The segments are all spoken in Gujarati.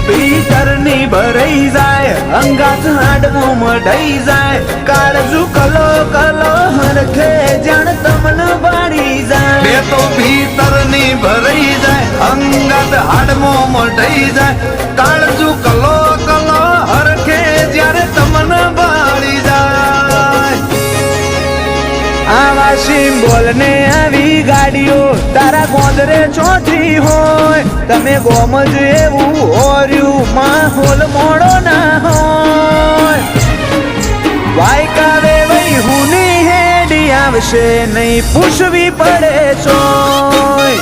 ભીતરની ભરાઈ જાય અંગાત હાડમો મઢાઈ જાય કાળજુ કલો કલો હરખે જાણ તમને બાળી જાય બે તો ભીતરની ભરાઈ જાય અંગાત હાડમો મઢાઈ જાય કાળજુ કલો કલો હરખે જ્યારે તમને બાળી જાય આવા સિમ્બોલ ને આવી ગાડીઓ તારા ગોદરે ચોથી હોય તમે ગોમજ એવું હોર્યું માહોલ મોડો ના હોય વાયકાવે વઈ હુની હેડી આવશે નહીં પૂછવી પડે ચોય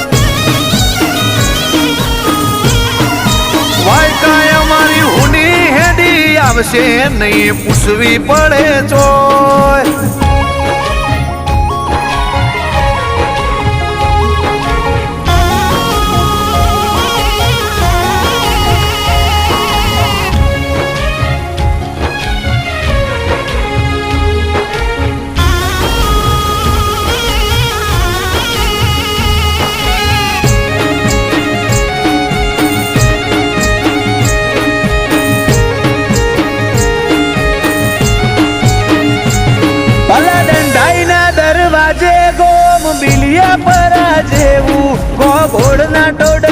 વાયકાય અમારી હુની હેડી આવશે નહીં પૂછવી પડે ચોય દરવાજે ગોમ બિલિયા પરા જેવું ગોળ ના ટોડ